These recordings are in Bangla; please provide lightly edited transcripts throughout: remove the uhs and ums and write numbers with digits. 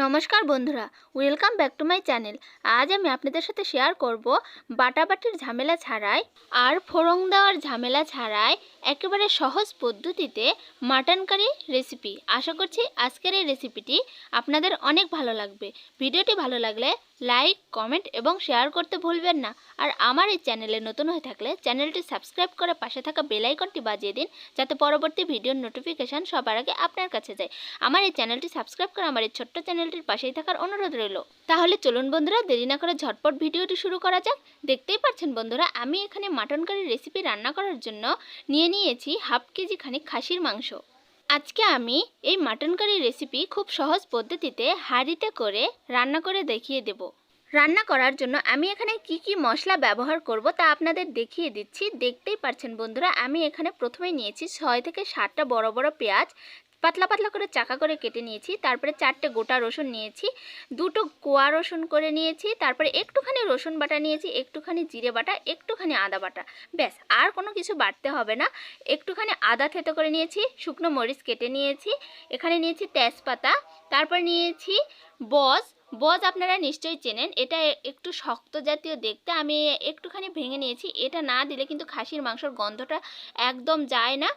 নমস্কার বন্ধুরা, welcome back to my channel. আজ আমি আপনাদের সাথে শেয়ার করব বাটাবাটির ঝামেলা ছাড়াই আর ফোড়ন দেওয়ার ঝামেলা ছাড়াই একেবারে সহজ পদ্ধতিতে মাটন কারি রেসিপি। আশা করছি আজকের এই রেসিপিটি আপনাদের অনেক ভালো লাগবে। ভিডিওটি ভালো লাগলে লাইক, কমেন্ট এবং শেয়ার করতে ভুলবেন না। আর আমার এই চ্যানেলে নতুন হয়ে থাকলে চ্যানেলটি সাবস্ক্রাইব করে পাশে থাকা বেল আইকনটি বাজিয়ে দিন, যাতে পরবর্তী ভিডিওর নোটিফিকেশান সবার আগে আপনার কাছে যায়। আমার এই চ্যানেলটি সাবস্ক্রাইব করে আমার এই ছোট্ট চ্যানেলটির পাশেই থাকার অনুরোধ রইল। তাহলে চলুন বন্ধুরা, দেরি না করে ঝটপট ভিডিওটি শুরু করা যাক। দেখতেই পাচ্ছেন বন্ধুরা, আমি এখানে মাটন কারি রেসিপি রান্না করার জন্য নিয়ে নিয়েছি হাফ কেজি খানিক খাসির মাংস। আজকে আমি এই মাটন কারি রেসিপি খুব সহজ পদ্ধতিতে হাঁড়িতে করে রান্না করে দেখিয়ে দেব। রান্না করার জন্য আমি এখানে কি কি মশলা ব্যবহার করব তা আপনাদের দেখিয়ে দিচ্ছি। দেখতেই পাচ্ছেন বন্ধুরা, আমি এখানে প্রথমে নিয়েছি 6 থেকে 7টা বড় বড় পেঁয়াজ, পাতলা পাতলা করে চাকা করে কেটে নিয়েছি। তারপরে 4টে গোটা রসুন নিয়েছি, 2টো কোয়া রসুন করে নিয়েছি। তারপরে একটুখানি রসুন বাটা নিয়েছি, একটুখানি জিরে বাটা, একটুখানি আদা বাটা, ব্যাস। আর কোনো কিছু বাটতে হবে না। একটুখানি আদা থেতো করে নিয়েছি, শুকনো মরিচ কেটে নিয়েছি, এখানে নিয়েছি তেজপাতা, তারপর নিয়েছি বজ। বজ আপনারা নিশ্চয়ই চেনেন, এটা একটু শক্ত জাতীয় দেখতে, আমি একটুখানি ভেঙে নিয়েছি। এটা না দিলে কিন্তু খাসির মাংসর গন্ধটা একদম যায় না।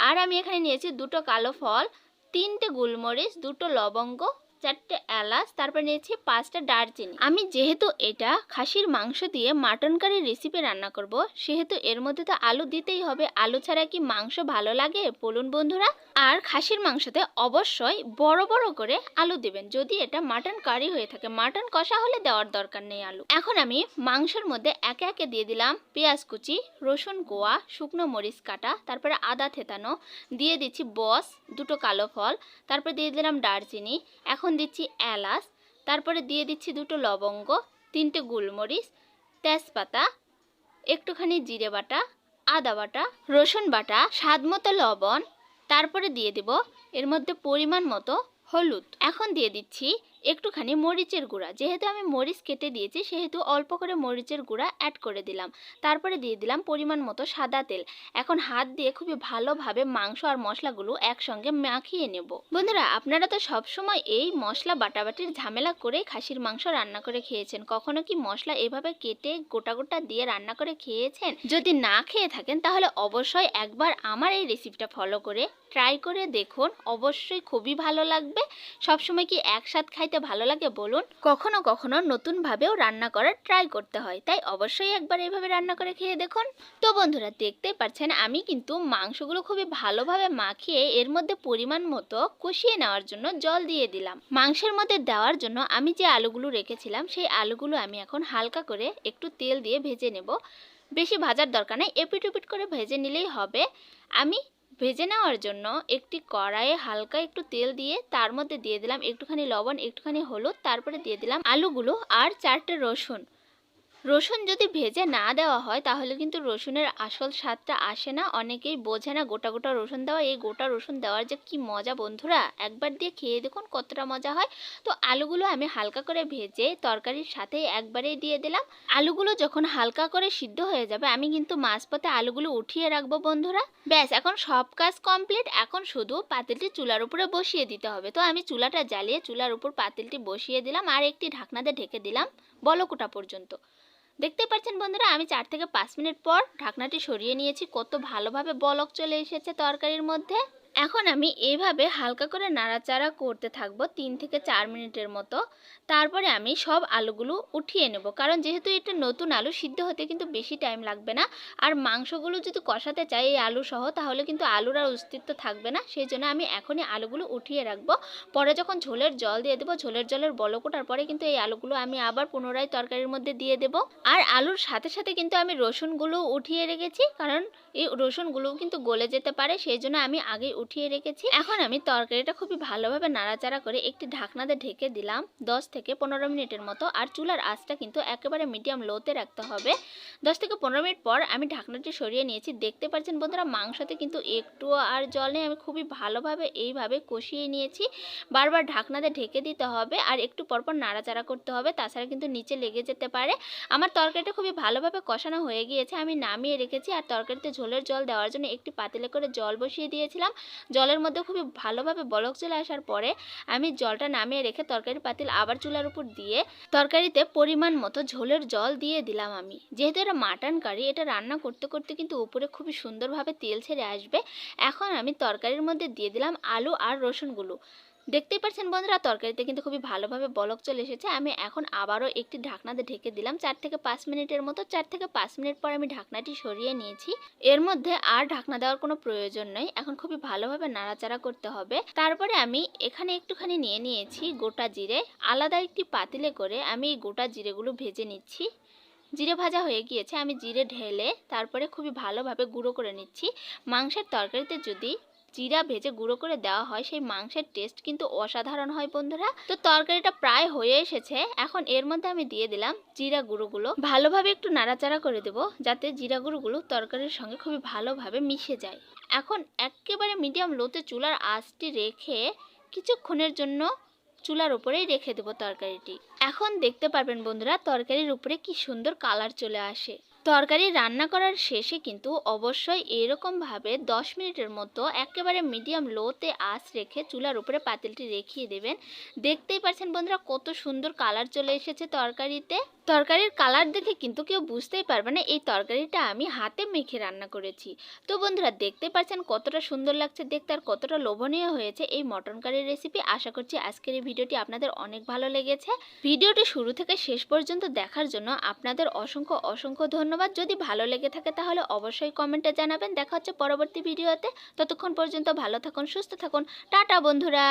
আর আমি এখানে নিয়েছি 2টো কালো ফল, 3টে গোলমরিচ, 2টো লবঙ্গ, 4টে এলাচ, তারপর নিয়েছি 5টা দারচিনি। আমি যেহেতু এটা খাসির মাংস দিয়ে মাটন কারি রেসিপি রান্না করব, সেহেতু এর মধ্যে তো আলু দিতেই হবে। আলু ছাড়া কি মাংস ভালো লাগে বলুন বন্ধুরা? আর খাসির মাংসতে অবশ্যই বড় বড় করে আলু দেবেন যদি এটা মাটন কারি হয়ে থাকে। মাটন কষা হলে দেওয়ার দরকার নেই আলু। এখন আমি মাংসের মধ্যে একে একে দিয়ে দিলাম পেঁয়াজ কুচি, রসুন কোয়া, শুকনো মরিচ কাটা, তারপরে আদা থেতানো, দিয়ে দিচ্ছি বস, 2টো কালো ফল, তারপরে দিয়ে দিলাম দারচিনি, এখন দিচ্ছি এলাচ, তারপরে দিয়ে দিচ্ছি 2টো লবঙ্গ, 3টে গোলমরিচ, তেজপাতা, একটুখানি জিরে বাটা, আদা বাটা, রসুন বাটা, স্বাদ মতো লবণ, তারপরে দিয়ে দেব এর মধ্যে পরিমাণ মতো হলুদ। এখন দিয়ে দিচ্ছি একটুখানি মরিচের গুঁড়া। যেহেতু আমি মরিচ কেটে দিয়েছি সেহেতু অল্প করে মরিচের গুঁড়া অ্যাড করে দিলাম। তারপরে দিয়ে দিলাম পরিমাণ মতো সাদা তেল। এখন হাত দিয়ে খুবই ভালোভাবে মাংস আর মশলাগুলো একসঙ্গে মাখিয়ে নেব। বন্ধুরা, আপনারা তো সবসময় এই মশলা বাটাবাটির ঝামেলা করে খাসির মাংস রান্না করে খেয়েছেন। কখনো কি মশলা এভাবে কেটে গোটা গোটা দিয়ে রান্না করে খেয়েছেন? যদি না খেয়ে থাকেন তাহলে অবশ্যই একবার আমার এই রেসিপিটা ফলো করে ট্রাই করে দেখুন, অবশ্যই খুবই ভালো লাগবে। সবসময় কি একসাথ খাইতে ভালো লাগে বলুন? কখনো কখনো নতুনভাবেও রান্না করার ট্রাই করতে হয়, তাই অবশ্যই একবার এইভাবে রান্না করে খেয়ে দেখুন। তো বন্ধুরা, দেখতেই পাচ্ছেন আমি কিন্তু মাংসগুলো খুবই ভালোভাবে মাখিয়ে এর মধ্যে পরিমাণ মতো কষিয়ে নেওয়ার জন্য জল দিয়ে দিলাম। মাংসের মধ্যে দেওয়ার জন্য আমি যে আলুগুলো রেখেছিলাম সেই আলুগুলো আমি এখন হালকা করে একটু তেল দিয়ে ভেজে নেব। বেশি ভাজার দরকার নেই, এপিট ওপিট করে ভেজে নিলেই হবে। আমি ভেজে নেওয়ার জন্য একটি কড়াইয়ে হালকা একটু তেল দিয়ে তার মধ্যে দিয়ে দিলাম একটুখানি লবণ, একটুখানি হলুদ, তারপরে দিয়ে দিলাম আলুগুলো আর 4টে রসুন। রসুন যদি ভেজে না দেওয়া হয় তাহলে কিন্তু রসুনের আসল স্বাদটা আসে না। অনেকেই বোঝে না গোটা গোটা রসুন দেওয়া। এই গোটা রসুন দেওয়ার যে কি মজা বন্ধুরা, একবার দিয়ে খেয়ে দেখুন কতটা মজা হয়। তো আলুগুলো আমি হালকা করে ভেজে তরকারির সাথে একবারেই দিয়ে দিলাম। আলুগুলো যখন হালকা করে সিদ্ধ হয়ে যাবে আমি কিন্তু মাঝপথে আলুগুলো উঠিয়ে রাখবো বন্ধুরা। ব্যাস, এখন সব কাজ কমপ্লিট। এখন শুধু পাতিলটি চুলার উপরে বসিয়ে দিতে হবে। তো আমি চুলাটা জ্বালিয়ে চুলার উপর পাতিলটি বসিয়ে দিলাম আর একটি ঢাকনা দিয়ে ঢেকে দিলাম বলক ওঠা পর্যন্ত। দেখতে পাচ্ছেন বন্ধুরা, আমি 4 থেকে 5 মিনিট পর ঢাকনাটি সরিয়ে নিয়েছি। কত ভালোভাবে বলক চলে এসেছে তরকারির মধ্যে। এখন আমি এইভাবে হালকা করে নাড়াচাড়া করতে থাকবো 3 থেকে 4 মিনিটের মতো। তারপরে আমি সব আলুগুলো উঠিয়ে নেব, কারণ যেহেতু এটা নতুন আলু, সিদ্ধ হতে কিন্তু বেশি টাইম লাগবে না। আর মাংসগুলো যদি কষাতে চাই এই আলু সহ তাহলে কিন্তু আলুর আর অস্তিত্ব থাকবে না। সেই জন্য আমি এখনই আলুগুলো উঠিয়ে রাখবো। পরে যখন ঝোলের জল দিয়ে দেবো, ঝোলের জলের বলক ওঠার পরে কিন্তু এই আলুগুলো আমি আবার পুনরায় তরকারির মধ্যে দিয়ে দেব। আর আলুর সাথে সাথে কিন্তু আমি রসুনগুলো উঠিয়ে রেখেছি, কারণ এই রসুনগুলো কিন্তু গলে যেতে পারে, সেই জন্য আমি আগে উঠিয়ে রেখেছি। এখন আমি তরকারিটা খুবই ভালোভাবে নাড়াচাড়া করে একটি ঢাকনা দিয়ে ঢেকে দিলাম 10 থেকে 15 মিনিটের মতো। আর চুলার আঁচটা কিন্তু একেবারে মিডিয়াম লোতে রাখতে হবে। 10 থেকে 15 মিনিট পর আমি ঢাকনাটি সরিয়ে নিয়েছি। দেখতে পাচ্ছেন বন্ধুরা, মাংসতে কিন্তু একটুও আর জল নেই। আমি খুবই ভালোভাবে এইভাবে কষিয়ে নিয়েছি। বারবার ঢাকনা দিয়ে ঢেকে দিতে হবে আর একটু পরপর নাড়াচাড়া করতে হবে, তাছাড়া কিন্তু নিচে লেগে যেতে পারে। আমার তরকারিটা খুবই ভালোভাবে কষানো হয়ে গিয়েছে, আমি নামিয়ে রেখেছি। আর তরকারিতে ঝোলের জল দেওয়ার জন্য একটি পাতিলে করে জল বসিয়ে দিয়েছিলাম। জলের মধ্যে খুবই ভালোভাবে বলক চলে আসার পরে আমি জলটা নামিয়ে রেখে তরকারি পাতিল আবার চুলার উপর দিয়ে তরকারিতে পরিমাণ মতো ঝোলের জল দিয়ে দিলাম আমি। যেহেতু এটা মাটন কারি, এটা রান্না করতে করতে কিন্তু উপরে খুবই সুন্দরভাবে তেল ছেড়ে আসবে। এখন আমি তরকারির মধ্যে দিয়ে দিলাম আলু আর রসুনগুলো। দেখতেই পাচ্ছেন বন্ধুরা, তরকারিতে কিন্তু খুবই ভালোভাবে বলক চলে এসেছে। আমি এখন আবারও একটি ঢাকনা দিয়ে ঢেকে দিলাম 4 থেকে 5 মিনিটের মতো। 4 থেকে 5 মিনিট পর আমি ঢাকনাটি সরিয়ে নিয়েছি। এর মধ্যে আর ঢাকনা দেওয়ার কোনো প্রয়োজন নেই। এখন খুবই ভালোভাবে নাড়াচাড়া করতে হবে। তারপরে আমি এখানে একটুখানি নিয়ে নিয়েছি গোটা জিরে। আলাদা একটি পাতিলে করে আমি এই গোটা জিরেগুলো ভেজে নিচ্ছি। জিরে ভাজা হয়ে গিয়েছে, আমি জিরে ঢেলে তারপরে খুবই ভালোভাবে গুঁড়ো করে নিচ্ছি। মাংসের তরকারিতে যদি জিরা ভেজে গুঁড়ো করে দেওয়া হয় সেই মাংসের টেস্ট কিন্তু অসাধারণ হয় বন্ধুরা। তো তরকারিটা প্রায় হয়ে এসেছে। এখন এর মধ্যে আমি দিয়ে দিলাম জিরা গুঁড়োগুলো। ভালোভাবে একটু নাড়াচাড়া করে দেব যাতে জিরা গুঁড়োগুলো তরকারির সঙ্গে খুবই ভালোভাবে মিশে যায়। এখন একেবারে মিডিয়াম লোতে চুলার আঁচটি রেখে কিছুক্ষণের জন্য চুলার উপরেই রেখে দেব তরকারিটি। এখন দেখতে পারবেন বন্ধুরা, তরকারির উপরে কি সুন্দর কালার চলে আসে। তরকারি রান্না করার শেষে কিন্তু অবশ্যই এরকমভাবে 10 মিনিটের মতো একেবারে মিডিয়াম লোতে আঁচ রেখে চুলার উপরে পাতিলটি রেখে দেবেন। দেখতেই পাচ্ছেন বন্ধুরা কত সুন্দর কালার চলে এসেছে তরকারিতে। তরকারির কালার দেখে কিন্তু কেউ বুঝতেই পারবে না এই তরকারিটা আমি হাতে মেখে রান্না করেছি। তো বন্ধুরা দেখতে পাচ্ছেন কতটা সুন্দর লাগছে দেখতে আর কতটা লোভনীয় হয়েছে এই মটন কারির রেসিপি। আশা করছি আজকের এই ভিডিওটি আপনাদের অনেক ভালো লেগেছে। ভিডিওটি শুরু থেকে শেষ পর্যন্ত দেখার জন্য আপনাদের অসংখ্য অসংখ্য ধন্যবাদ। যদি ভালো লেগে থাকে তাহলে অবশ্যই কমেন্টে জানাবেন। দেখা হচ্ছে পরবর্তী ভিডিওতে। ততক্ষণ পর্যন্ত ভালো থাকুন, সুস্থ থাকুন। টাটা বন্ধুরা।